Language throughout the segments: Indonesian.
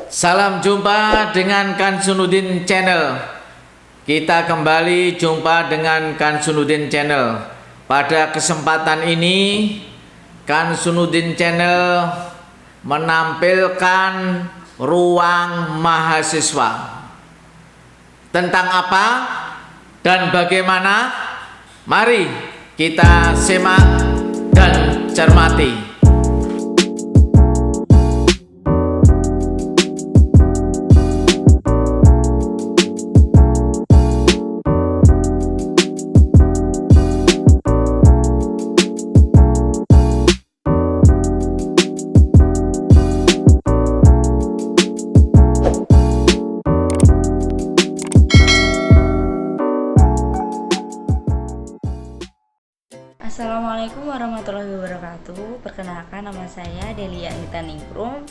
Salam jumpa dengan Kansunuddin Channel. Kita kembali jumpa dengan Kansunuddin Channel. Pada kesempatan ini Kansunuddin Channel menampilkan ruang mahasiswa. Tentang apa dan bagaimana? Mari kita simak dan cermati. Assalamualaikum warahmatullahi wabarakatuh. Perkenalkan, nama saya Delia Anita Ningrum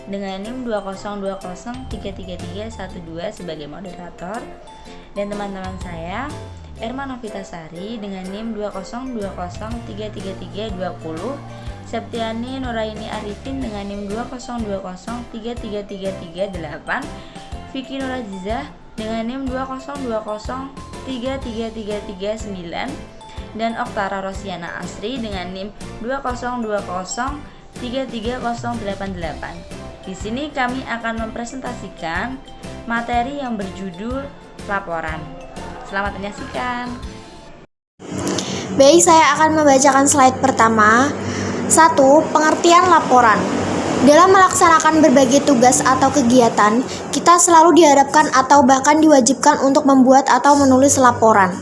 dengan NIM 202033312 sebagai moderator, dan teman-teman saya Erma Novitasari dengan NIM 202033320, Septiani Nuraini Arifin dengan NIM 202033338, Vicky Nurazizah dengan NIM 202033339, dan Oktara Rosiana Asri dengan NIM 202033088. Di sini kami akan mempresentasikan materi yang berjudul laporan. Selamat menyaksikan. Baik, saya akan membacakan slide pertama. 1. Pengertian laporan. Dalam melaksanakan berbagai tugas atau kegiatan, kita selalu diharapkan atau bahkan diwajibkan untuk membuat atau menulis laporan.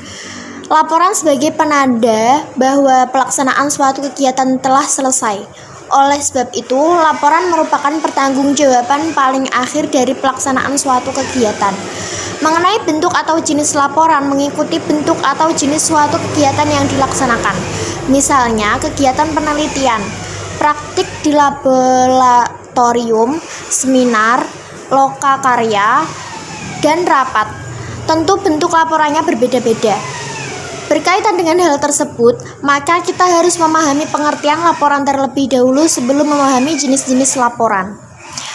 Laporan sebagai penanda bahwa pelaksanaan suatu kegiatan telah selesai. Oleh sebab itu, laporan merupakan pertanggungjawaban paling akhir dari pelaksanaan suatu kegiatan. Mengenai bentuk atau jenis laporan mengikuti bentuk atau jenis suatu kegiatan yang dilaksanakan. Misalnya, kegiatan penelitian, praktik di laboratorium, seminar, lokakarya, dan rapat. Tentu bentuk laporannya berbeda-beda. Berkaitan dengan hal tersebut, maka kita harus memahami pengertian laporan terlebih dahulu sebelum memahami jenis-jenis laporan.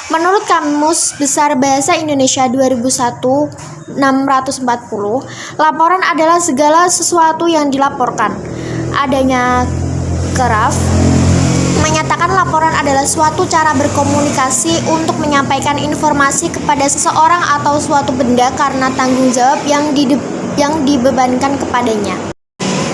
Menurut Kamus Besar Bahasa Indonesia 2001 640, laporan adalah segala sesuatu yang dilaporkan. Adanya keraf menyatakan laporan adalah suatu cara berkomunikasi untuk menyampaikan informasi kepada seseorang atau suatu benda karena tanggung jawab yang dibebankan kepadanya.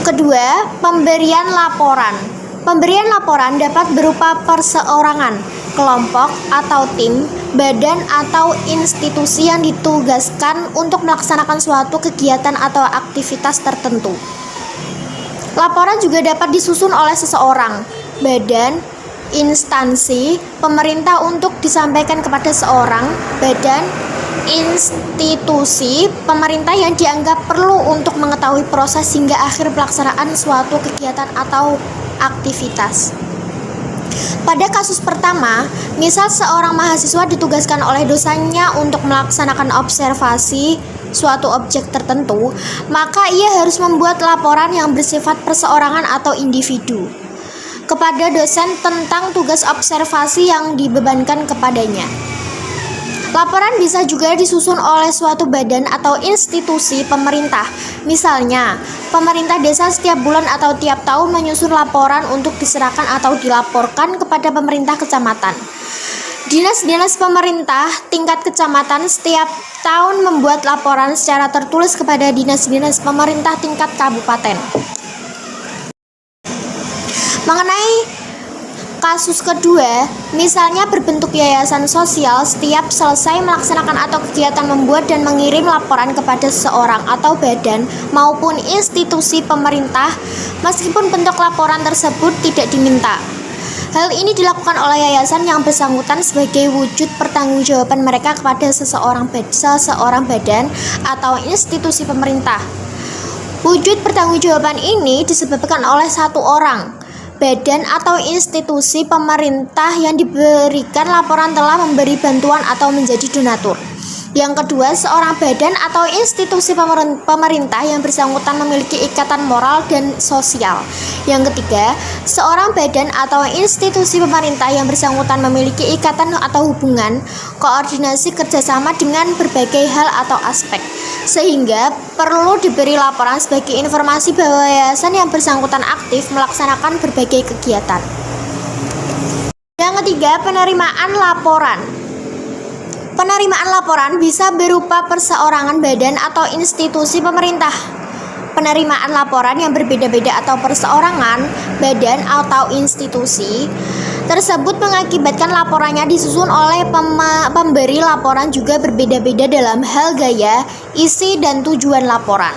Kedua, pemberian laporan. Pemberian laporan dapat berupa perseorangan, kelompok atau tim, badan atau institusi yang ditugaskan untuk melaksanakan suatu kegiatan atau aktivitas tertentu. Laporan juga dapat disusun oleh seseorang, badan, instansi, pemerintah untuk disampaikan kepada seorang, badan, institusi, pemerintah yang dianggap perlu untuk mengetahui proses hingga akhir pelaksanaan suatu kegiatan atau aktivitas. Pada kasus pertama, misal seorang mahasiswa ditugaskan oleh dosennya untuk melaksanakan observasi suatu objek tertentu, maka ia harus membuat laporan yang bersifat perseorangan atau individu kepada dosen tentang tugas observasi yang dibebankan kepadanya. Laporan bisa juga disusun oleh suatu badan atau institusi pemerintah. Misalnya, pemerintah desa setiap bulan atau tiap tahun menyusun laporan untuk diserahkan atau dilaporkan kepada pemerintah kecamatan. Dinas-dinas pemerintah tingkat kecamatan setiap tahun membuat laporan secara tertulis kepada dinas-dinas pemerintah tingkat kabupaten. Mengenai kasus kedua, misalnya berbentuk yayasan sosial, setiap selesai melaksanakan atau kegiatan membuat dan mengirim laporan kepada seseorang atau badan maupun institusi pemerintah, meskipun bentuk laporan tersebut tidak diminta. Hal ini dilakukan oleh yayasan yang bersangkutan sebagai wujud pertanggungjawaban mereka kepada seseorang badan atau institusi pemerintah. Wujud pertanggungjawaban ini disebabkan oleh satu orang, badan atau institusi pemerintah yang diberikan laporan telah memberi bantuan atau menjadi donatur. Yang kedua, seorang badan atau institusi pemerintah yang bersangkutan memiliki ikatan moral dan sosial. Yang ketiga, seorang badan atau institusi pemerintah yang bersangkutan memiliki ikatan atau hubungan koordinasi kerjasama dengan berbagai hal atau aspek, sehingga perlu diberi laporan sebagai informasi bahwa yayasan yang bersangkutan aktif melaksanakan berbagai kegiatan. Yang ketiga, penerimaan laporan. Penerimaan laporan bisa berupa perseorangan badan atau institusi pemerintah. Penerimaan laporan yang berbeda-beda atau perseorangan, badan atau institusi tersebut mengakibatkan laporannya disusun oleh pemberi laporan juga berbeda-beda dalam hal gaya, isi, dan tujuan laporan.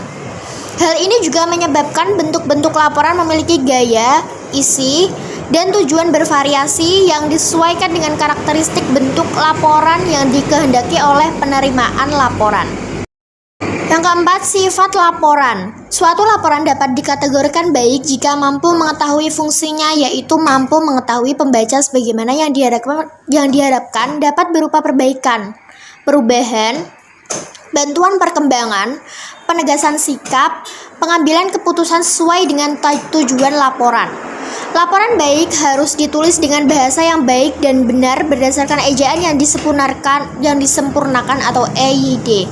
Hal ini juga menyebabkan bentuk-bentuk laporan memiliki gaya, isi, dan tujuan bervariasi yang disesuaikan dengan karakteristik bentuk laporan yang dikehendaki oleh penerimaan laporan. Yang keempat, sifat laporan. Suatu laporan dapat dikategorikan baik jika mampu mengetahui fungsinya, yaitu mampu mengetahui pembaca sebagaimana yang diharapkan dapat berupa perbaikan, perubahan, bantuan perkembangan, penegasan sikap, pengambilan keputusan sesuai dengan tujuan laporan. Laporan baik harus ditulis dengan bahasa yang baik dan benar berdasarkan ejaan yang disempurnakan atau EYD.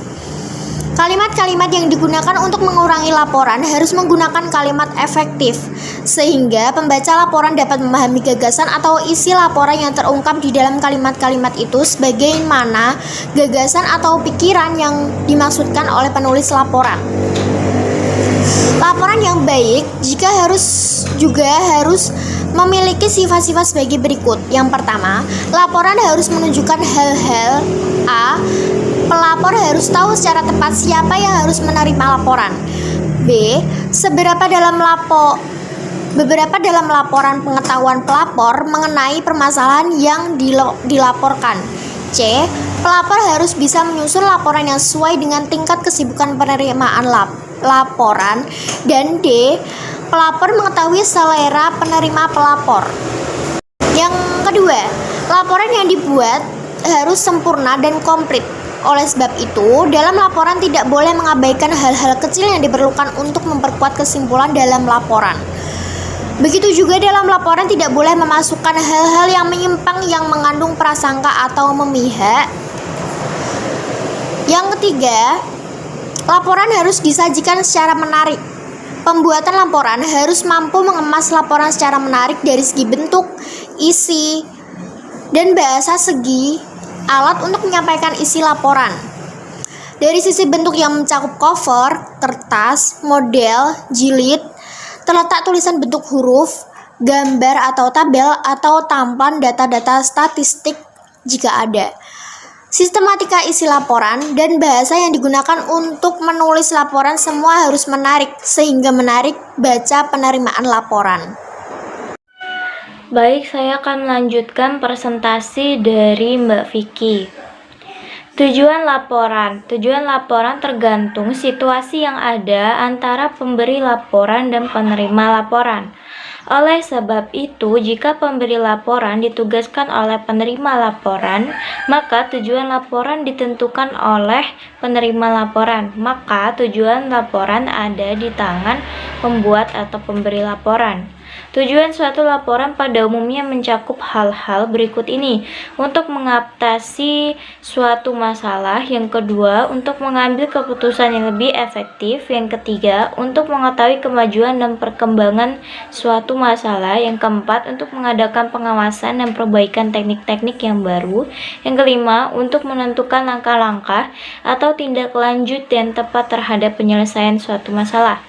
Kalimat-kalimat yang digunakan untuk mengurangi laporan harus menggunakan kalimat efektif, sehingga pembaca laporan dapat memahami gagasan atau isi laporan yang terungkap di dalam kalimat-kalimat itu sebagaimana gagasan atau pikiran yang dimaksudkan oleh penulis laporan. Laporan yang baik juga harus memiliki sifat-sifat sebagai berikut. Yang pertama, laporan harus menunjukkan hal-hal. A. Pelapor harus tahu secara tepat siapa yang harus menerima laporan. B. Beberapa dalam laporan pengetahuan pelapor mengenai permasalahan yang dilaporkan. C. Pelapor harus bisa menyusun laporan yang sesuai dengan tingkat kesibukan penerimaan laporan. Dan D. Pelapor mengetahui selera penerima pelapor. Yang kedua, laporan yang dibuat harus sempurna dan komplit. Oleh sebab itu, dalam laporan tidak boleh mengabaikan hal-hal kecil yang diperlukan untuk memperkuat kesimpulan dalam laporan. Begitu juga dalam laporan tidak boleh memasukkan hal-hal yang menyimpang yang mengandung prasangka atau memihak. Yang ketiga, laporan harus disajikan secara menarik. Pembuatan laporan harus mampu mengemas laporan secara menarik dari segi bentuk, isi, dan bahasa segi alat untuk menyampaikan isi laporan. Dari sisi bentuk yang mencakup cover, kertas, model, jilid, terletak tulisan bentuk huruf, gambar atau tabel, atau tampan data-data statistik jika ada. Sistematika isi laporan dan bahasa yang digunakan untuk menulis laporan semua harus menarik, sehingga menarik baca penerimaan laporan. Baik, saya akan melanjutkan presentasi dari Mbak Vicky. Tujuan laporan. Tujuan laporan tergantung situasi yang ada antara pemberi laporan dan penerima laporan. Oleh sebab itu, jika pemberi laporan ditugaskan oleh penerima laporan, maka tujuan laporan ditentukan oleh penerima laporan. Maka tujuan laporan ada di tangan pembuat atau pemberi laporan. Tujuan suatu laporan pada umumnya mencakup hal-hal berikut ini: untuk mengatasi suatu masalah, yang kedua, untuk mengambil keputusan yang lebih efektif, yang ketiga, untuk mengetahui kemajuan dan perkembangan suatu masalah, yang keempat, untuk mengadakan pengawasan dan perbaikan teknik-teknik yang baru, yang kelima, untuk menentukan langkah-langkah atau tindak lanjut yang tepat terhadap penyelesaian suatu masalah.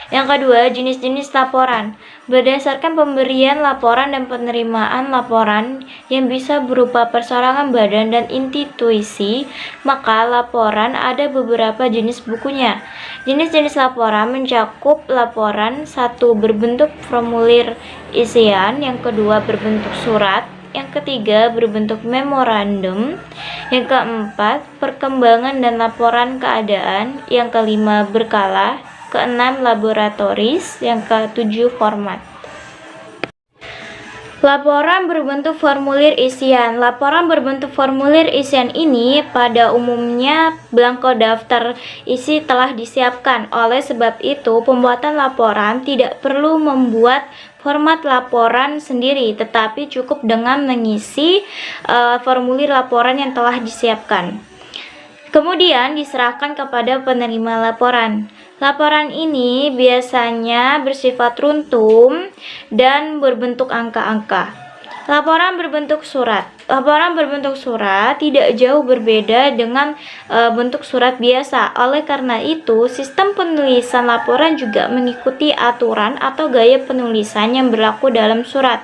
Yang kedua, jenis-jenis laporan. Berdasarkan pemberian laporan dan penerimaan laporan yang bisa berupa perseorangan badan dan institusi, maka laporan ada beberapa jenis bukunya. Jenis-jenis laporan mencakup laporan: 1. Berbentuk formulir isian, yang kedua berbentuk surat, yang ketiga berbentuk memorandum, yang keempat perkembangan dan laporan keadaan, yang kelima berkala, keenam laboratoris, yang ketujuh format. Laporan berbentuk formulir isian. Laporan berbentuk formulir isian ini pada umumnya belangko daftar isi telah disiapkan. Oleh sebab itu, pembuatan laporan tidak perlu membuat format laporan sendiri, tetapi cukup dengan mengisi formulir laporan yang telah disiapkan. Kemudian diserahkan kepada penerima laporan. Laporan ini biasanya bersifat runtum dan berbentuk angka-angka. Laporan berbentuk surat. Laporan berbentuk surat tidak jauh berbeda dengan bentuk surat biasa. Oleh karena itu, sistem penulisan laporan juga mengikuti aturan atau gaya penulisan yang berlaku dalam surat.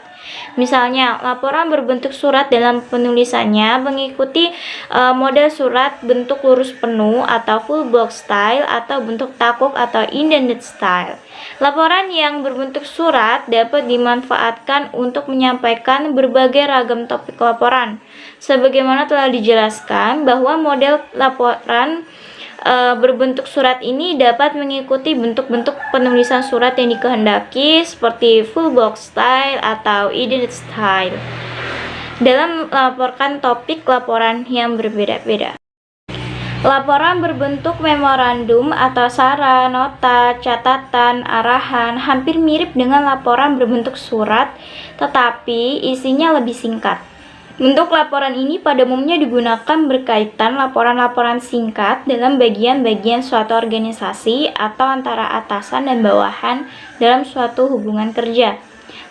Misalnya, laporan berbentuk surat dalam penulisannya mengikuti model surat bentuk lurus penuh atau full box style atau bentuk takuk atau indented style. Laporan yang berbentuk surat dapat dimanfaatkan untuk menyampaikan berbagai ragam topik laporan. Sebagaimana telah dijelaskan bahwa model laporan berbentuk surat ini dapat mengikuti bentuk-bentuk penulisan surat yang dikehendaki seperti full box style atau indented style dalam melaporkan topik laporan yang berbeda-beda. Laporan berbentuk memorandum atau saran, nota, catatan, arahan hampir mirip dengan laporan berbentuk surat, tetapi isinya lebih singkat. Bentuk laporan ini pada umumnya digunakan berkaitan laporan-laporan singkat dalam bagian-bagian suatu organisasi atau antara atasan dan bawahan dalam suatu hubungan kerja.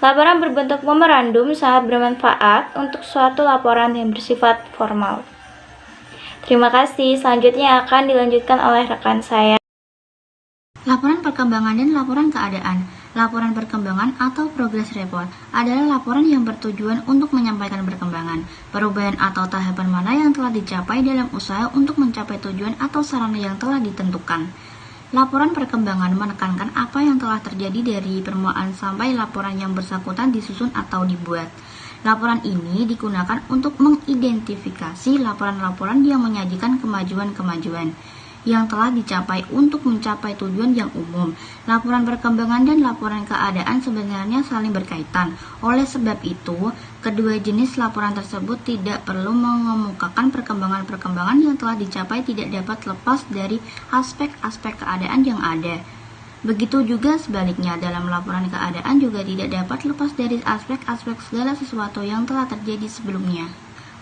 Laporan berbentuk memorandum sangat bermanfaat untuk suatu laporan yang bersifat formal. Terima kasih. Selanjutnya akan dilanjutkan oleh rekan saya. Laporan perkembangan dan laporan keadaan. Laporan perkembangan atau progress report adalah laporan yang bertujuan untuk menyampaikan perkembangan, perubahan atau tahapan mana yang telah dicapai dalam usaha untuk mencapai tujuan atau sarana yang telah ditentukan. Laporan perkembangan menekankan apa yang telah terjadi dari permulaan sampai laporan yang bersangkutan disusun atau dibuat. Laporan ini digunakan untuk mengidentifikasi laporan-laporan yang menyajikan kemajuan-kemajuan yang telah dicapai untuk mencapai tujuan yang umum. Laporan perkembangan dan laporan keadaan sebenarnya saling berkaitan. Oleh sebab itu, kedua jenis laporan tersebut tidak perlu mengemukakan perkembangan-perkembangan yang telah dicapai tidak dapat lepas dari aspek-aspek keadaan yang ada. Begitu juga sebaliknya, dalam laporan keadaan juga tidak dapat lepas dari aspek-aspek segala sesuatu yang telah terjadi sebelumnya.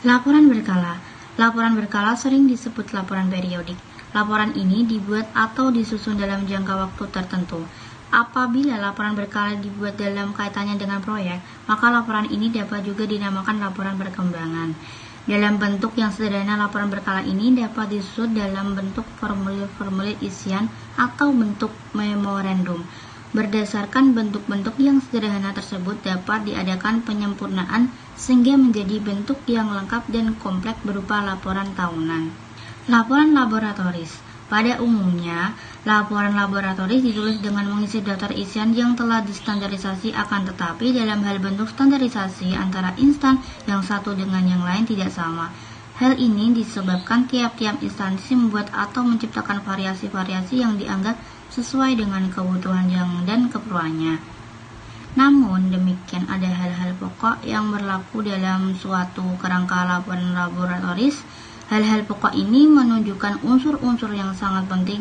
Laporan berkala. Laporan berkala sering disebut laporan periodik. Laporan ini dibuat atau disusun dalam jangka waktu tertentu. Apabila laporan berkala dibuat dalam kaitannya dengan proyek, maka laporan ini dapat juga dinamakan laporan perkembangan. Dalam bentuk yang sederhana, laporan berkala ini dapat disusun dalam bentuk formulir-formulir isian atau bentuk memorandum. Berdasarkan bentuk-bentuk yang sederhana tersebut dapat diadakan penyempurnaan sehingga menjadi bentuk yang lengkap dan kompleks berupa laporan tahunan. Laporan laboratoris. Pada umumnya, laporan laboratoris ditulis dengan mengisi daftar isian yang telah distandarisasi, akan tetapi dalam hal bentuk standarisasi antara instan yang satu dengan yang lain tidak sama. Hal ini disebabkan tiap-tiap instansi membuat atau menciptakan variasi-variasi yang dianggap sesuai dengan kebutuhan dan keperluannya. Namun demikian, ada hal-hal pokok yang berlaku dalam suatu kerangka laporan laboratoris. Hal-hal pokok ini menunjukkan unsur-unsur yang sangat penting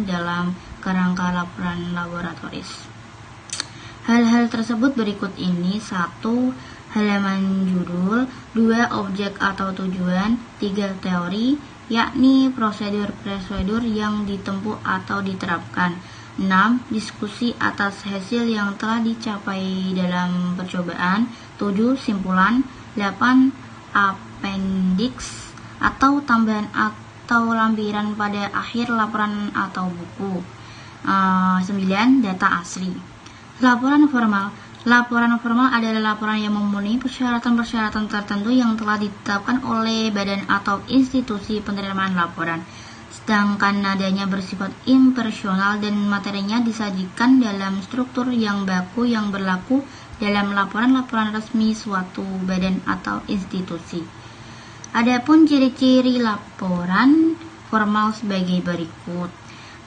dalam kerangka laporan laboratoris. Hal-hal tersebut berikut ini: 1. Halaman judul, 2. Objek atau tujuan, 3. Teori, yakni prosedur-prosedur yang ditempuh atau diterapkan, 6. Diskusi atas hasil yang telah dicapai dalam percobaan, 7. Simpulan, 8. Appendix atau tambahan atau lampiran pada akhir laporan atau buku, 9. Data asli. Laporan formal. Laporan formal adalah laporan yang memenuhi persyaratan-persyaratan tertentu yang telah ditetapkan oleh badan atau institusi penerimaan laporan, sedangkan nadanya bersifat impersonal dan materinya disajikan dalam struktur yang baku yang berlaku dalam laporan-laporan resmi suatu badan atau institusi. Adapun ciri-ciri laporan formal sebagai berikut: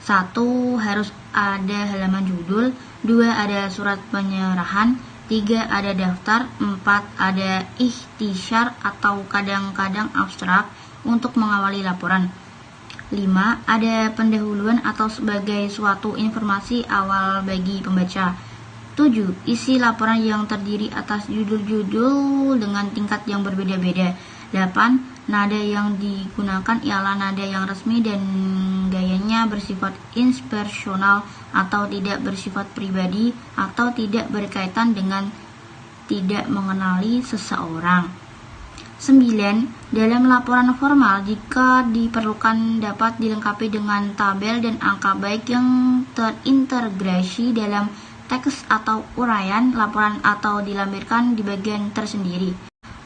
1. Harus ada halaman judul, 2. Ada surat penyerahan, 3. Ada daftar. 4. Ada ikhtisyar atau kadang-kadang abstrak untuk mengawali laporan. 5. Ada pendahuluan atau sebagai suatu informasi awal bagi pembaca. 7. Isi laporan yang terdiri atas judul-judul dengan tingkat yang berbeda-beda. 8. Nada yang digunakan ialah nada yang resmi dan gayanya bersifat inspirasional atau tidak bersifat pribadi atau tidak berkaitan dengan tidak mengenali seseorang. 9. Dalam laporan formal, jika diperlukan dapat dilengkapi dengan tabel dan angka baik yang terintegrasi dalam teks atau uraian laporan atau dilampirkan di bagian tersendiri.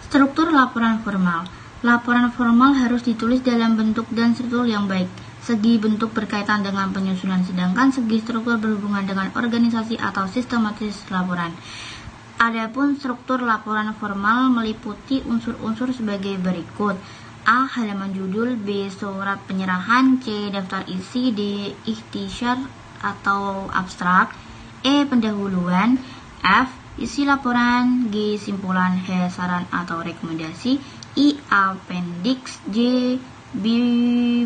Struktur laporan formal. Laporan formal harus ditulis dalam bentuk dan struktur yang baik. Segi bentuk berkaitan dengan penyusunan, sedangkan segi struktur berhubungan dengan organisasi atau sistematis laporan. Adapun struktur laporan formal meliputi unsur-unsur sebagai berikut: A. Halaman judul. B. Surat penyerahan. C. Daftar isi. D. Ikhtisyar atau abstrak. E. Pendahuluan. F. Isi laporan. G. Simpulan. H. Saran atau rekomendasi. I. Appendix. J. Bibliografi.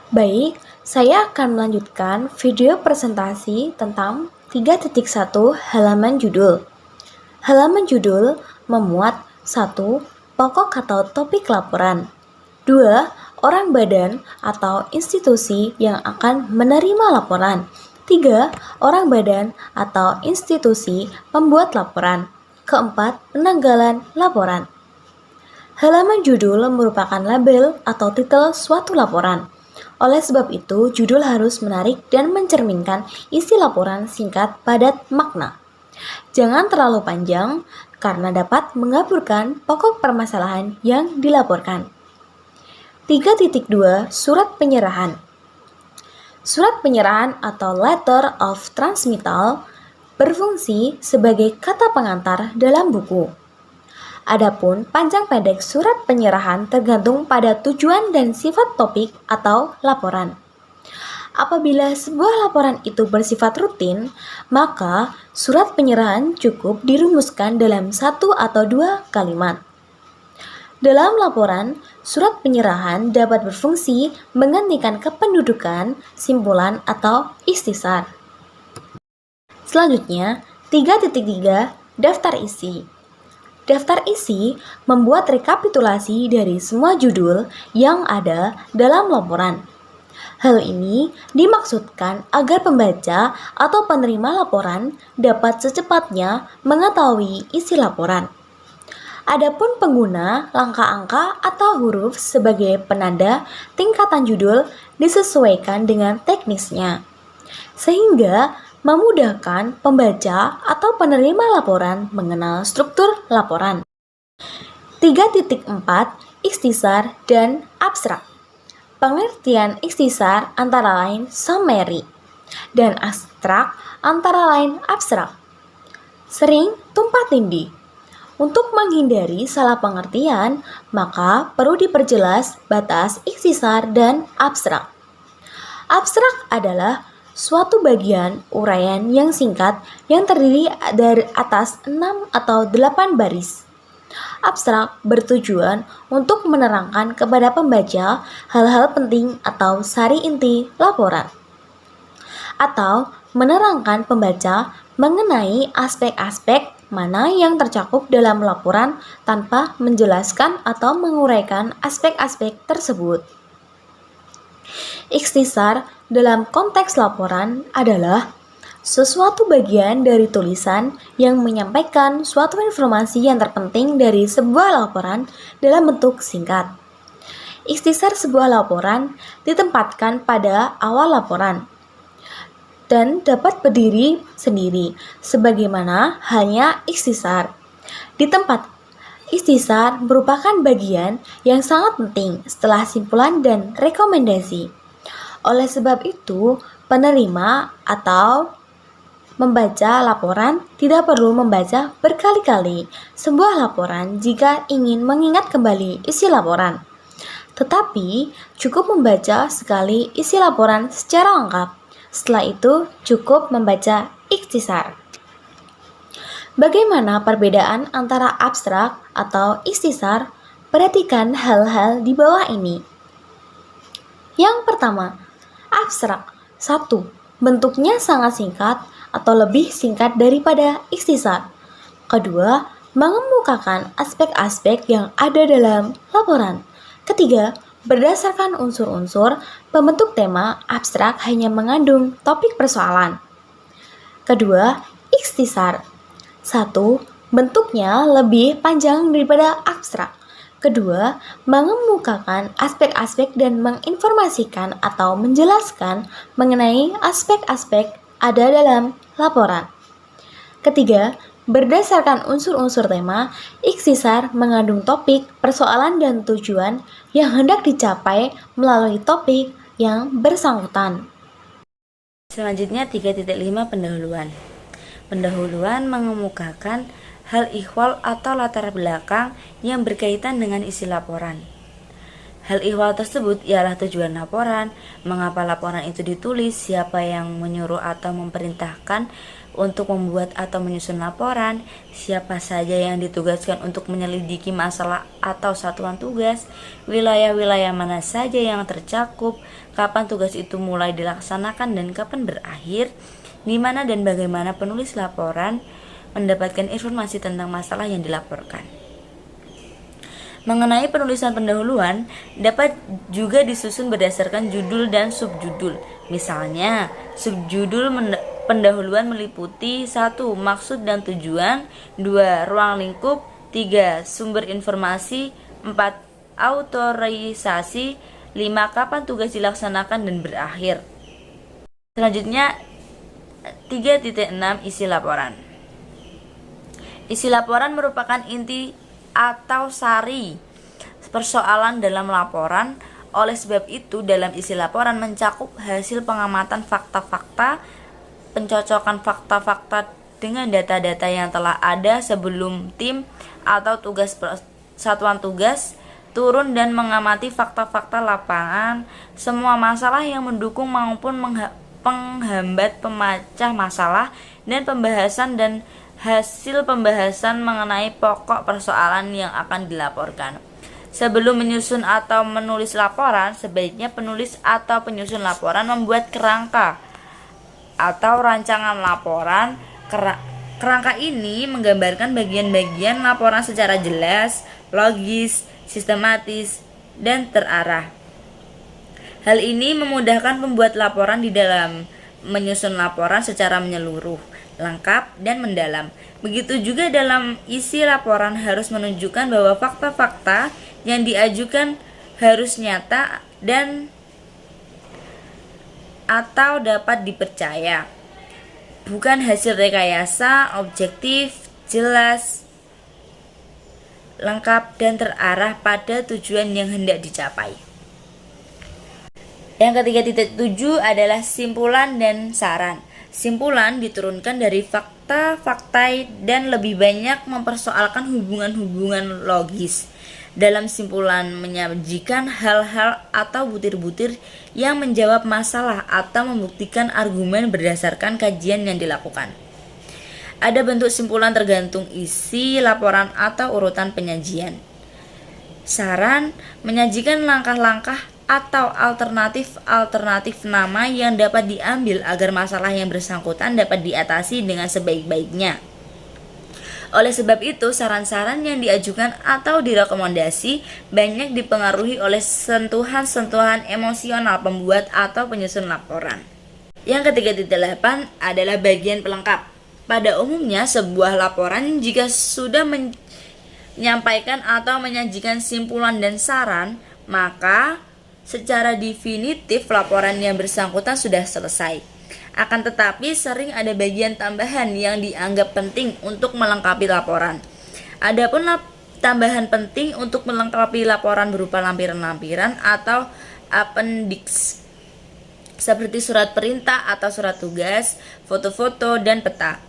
Baik, saya akan melanjutkan video presentasi tentang 3.1 halaman judul. Halaman judul memuat 1. Pokok atau topik laporan. 2. Orang badan atau institusi yang akan menerima laporan. 3. Orang badan atau institusi pembuat laporan. Keempat, penanggalan laporan. Halaman judul merupakan label atau titel suatu laporan. Oleh sebab itu, judul harus menarik dan mencerminkan isi laporan singkat, padat, makna. Jangan terlalu panjang karena dapat mengaburkan pokok permasalahan yang dilaporkan. 3.2 Surat penyerahan. Surat penyerahan atau letter of transmittal berfungsi sebagai kata pengantar dalam buku. Adapun panjang pendek surat penyerahan tergantung pada tujuan dan sifat topik atau laporan. Apabila sebuah laporan itu bersifat rutin, maka surat penyerahan cukup dirumuskan dalam 1 atau 2 kalimat. Dalam laporan, surat penyerahan dapat berfungsi menggantikan kependudukan, simpulan, atau ikhtisar. Selanjutnya, 3.3 Daftar isi. Daftar isi membuat rekapitulasi dari semua judul yang ada dalam laporan. Hal ini dimaksudkan agar pembaca atau penerima laporan dapat secepatnya mengetahui isi laporan. Adapun pengguna langkah angka atau huruf sebagai penanda tingkatan judul disesuaikan dengan teknisnya, sehingga memudahkan pembaca atau penerima laporan mengenal struktur laporan. 3.4 Ikhtisar dan abstrak. Pengertian ikhtisar antara lain summary dan abstrak antara lain abstrak. Sering tumpah tindih. Untuk menghindari salah pengertian, maka perlu diperjelas batas ikhtisar dan abstrak. Abstrak adalah suatu bagian uraian yang singkat yang terdiri dari atas 6 atau 8 baris. Abstrak bertujuan untuk menerangkan kepada pembaca hal-hal penting atau sari inti laporan, atau menerangkan pembaca mengenai aspek-aspek mana yang tercakup dalam laporan tanpa menjelaskan atau menguraikan aspek-aspek tersebut. Ikhtisar dalam konteks laporan adalah sesuatu bagian dari tulisan yang menyampaikan suatu informasi yang terpenting dari sebuah laporan dalam bentuk singkat. Ikhtisar sebuah laporan ditempatkan pada awal laporan dan dapat berdiri sendiri sebagaimana halnya ikhtisar. Di tempat ikhtisar merupakan bagian yang sangat penting setelah simpulan dan rekomendasi. Oleh sebab itu, penerima atau membaca laporan tidak perlu membaca berkali-kali sebuah laporan jika ingin mengingat kembali isi laporan. Tetapi, cukup membaca sekali isi laporan secara lengkap. Setelah itu, cukup membaca ikhtisar. Bagaimana perbedaan antara abstrak atau ikhtisar? Perhatikan hal-hal di bawah ini. Yang pertama, abstrak. 1. Bentuknya sangat singkat atau lebih singkat daripada ikhtisar. Kedua, mengemukakan aspek-aspek yang ada dalam laporan. Ketiga, berdasarkan unsur-unsur, pembentuk tema abstrak hanya mengandung topik persoalan. Kedua, ikhtisar. 1. Bentuknya lebih panjang daripada abstrak. Kedua, mengemukakan aspek-aspek dan menginformasikan atau menjelaskan mengenai aspek-aspek ada dalam laporan. Ketiga, berdasarkan unsur-unsur tema, ikhtisar mengandung topik, persoalan, dan tujuan yang hendak dicapai melalui topik yang bersangkutan. Selanjutnya 3.5 pendahuluan. Pendahuluan mengemukakan hal ihwal atau latar belakang yang berkaitan dengan isi laporan. Hal ihwal tersebut ialah tujuan laporan, mengapa laporan itu ditulis, siapa yang menyuruh atau memerintahkan untuk membuat atau menyusun laporan, siapa saja yang ditugaskan untuk menyelidiki masalah atau satuan tugas, wilayah-wilayah mana saja yang tercakup, kapan tugas itu mulai dilaksanakan dan kapan berakhir, di mana dan bagaimana penulis laporan mendapatkan informasi tentang masalah yang dilaporkan. Mengenai penulisan pendahuluan, dapat juga disusun berdasarkan judul dan subjudul. Misalnya, subjudul pendahuluan meliputi 1. Maksud dan tujuan, 2. Ruang lingkup, 3. Sumber informasi, 4. Autorisasi, 5. Kapan tugas dilaksanakan dan berakhir. Selanjutnya 3.6 isi laporan. Isi laporan merupakan inti atau sari persoalan dalam laporan. Oleh sebab itu, dalam isi laporan mencakup hasil pengamatan fakta-fakta, pencocokan fakta-fakta dengan data-data yang telah ada sebelum tim atau satuan tugas turun dan mengamati fakta-fakta lapangan, semua masalah yang mendukung maupun penghambat pemecah masalah, dan pembahasan dan hasil pembahasan mengenai pokok persoalan yang akan dilaporkan. Sebelum menyusun atau menulis laporan, sebaiknya penulis atau penyusun laporan membuat kerangka atau rancangan laporan. Kerangka ini menggambarkan bagian-bagian laporan secara jelas, logis, sistematis, dan terarah. Hal ini memudahkan pembuat laporan di dalam menyusun laporan secara menyeluruh, lengkap, dan mendalam. Begitu juga dalam isi laporan harus menunjukkan bahwa fakta-fakta yang diajukan harus nyata dan atau dapat dipercaya, bukan hasil rekayasa, objektif, jelas, lengkap, dan terarah pada tujuan yang hendak dicapai. Yang ketiga, 7 adalah simpulan dan saran. Simpulan diturunkan dari fakta-fakta dan lebih banyak mempersoalkan hubungan-hubungan logis. Dalam simpulan menyajikan hal-hal atau butir-butir yang menjawab masalah atau membuktikan argumen berdasarkan kajian yang dilakukan. Ada bentuk simpulan tergantung isi laporan atau urutan penyajian. Saran menyajikan langkah-langkah atau alternatif nama yang dapat diambil agar masalah yang bersangkutan dapat diatasi dengan sebaik-baiknya. Oleh sebab itu, saran-saran yang diajukan atau direkomendasi banyak dipengaruhi oleh sentuhan-sentuhan emosional pembuat atau penyusun laporan. Yang ketiga, 8 adalah bagian pelengkap. Pada umumnya, sebuah laporan jika sudah menyampaikan atau menyajikan simpulan dan saran, maka secara definitif laporan yang bersangkutan sudah selesai. Akan tetapi sering ada bagian tambahan yang dianggap penting untuk melengkapi laporan. Adapun tambahan penting untuk melengkapi laporan berupa lampiran-lampiran atau appendix, seperti surat perintah atau surat tugas, foto-foto, dan peta.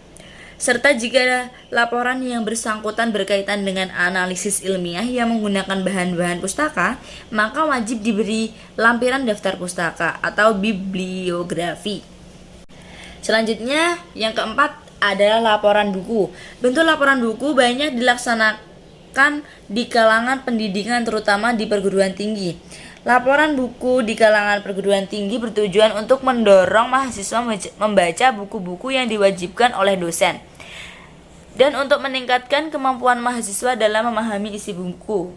Serta jika laporan yang bersangkutan berkaitan dengan analisis ilmiah yang menggunakan bahan-bahan pustaka, maka wajib diberi lampiran daftar pustaka atau bibliografi. Selanjutnya, yang keempat adalah laporan buku. Bentuk laporan buku banyak dilaksanakan di kalangan pendidikan, terutama di perguruan tinggi. Laporan buku di kalangan perguruan tinggi bertujuan untuk mendorong mahasiswa membaca buku-buku yang diwajibkan oleh dosen dan untuk meningkatkan kemampuan mahasiswa dalam memahami isi buku.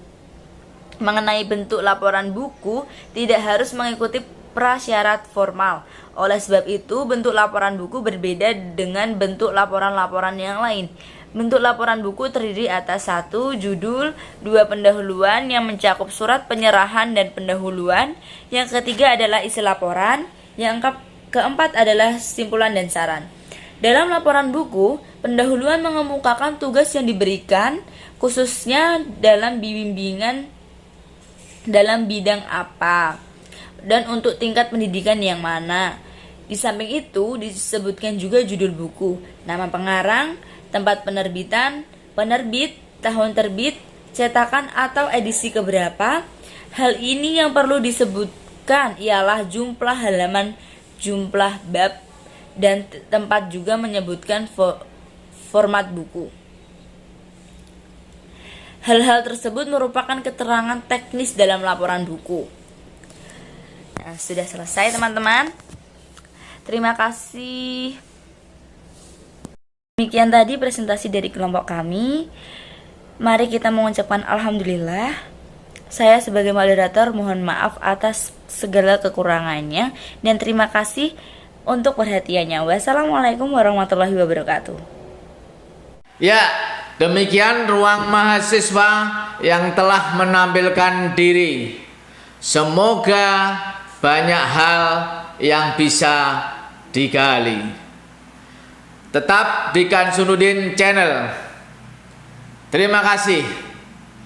Mengenai bentuk laporan buku tidak harus mengikuti prasyarat formal. Oleh sebab itu, bentuk laporan buku berbeda dengan bentuk laporan-laporan yang lain. Bentuk laporan buku terdiri atas 1. Judul, 2. Pendahuluan yang mencakup surat penyerahan dan pendahuluan. Yang ketiga adalah isi laporan. Yang keempat adalah simpulan dan saran. Dalam laporan buku, pendahuluan mengemukakan tugas yang diberikan, khususnya dalam bimbingan dalam bidang apa dan untuk tingkat pendidikan yang mana. Di samping itu disebutkan juga judul buku, nama pengarang, tempat penerbitan, penerbit, tahun terbit, cetakan atau edisi keberapa. Hal ini yang perlu disebutkan ialah jumlah halaman, jumlah bab, dan tempat juga menyebutkan format buku. Hal-hal tersebut merupakan keterangan teknis dalam laporan buku. Nah, sudah selesai teman-teman. Terima kasih. Demikian tadi presentasi dari kelompok kami. Mari kita mengucapkan alhamdulillah. Saya sebagai moderator mohon maaf atas segala kekurangannya dan terima kasih untuk perhatiannya. Wassalamualaikum warahmatullahi wabarakatuh. Ya, demikian ruang mahasiswa yang telah menampilkan diri. Semoga banyak hal yang bisa digali. Tetap di Kansunuddin Channel. Terima kasih.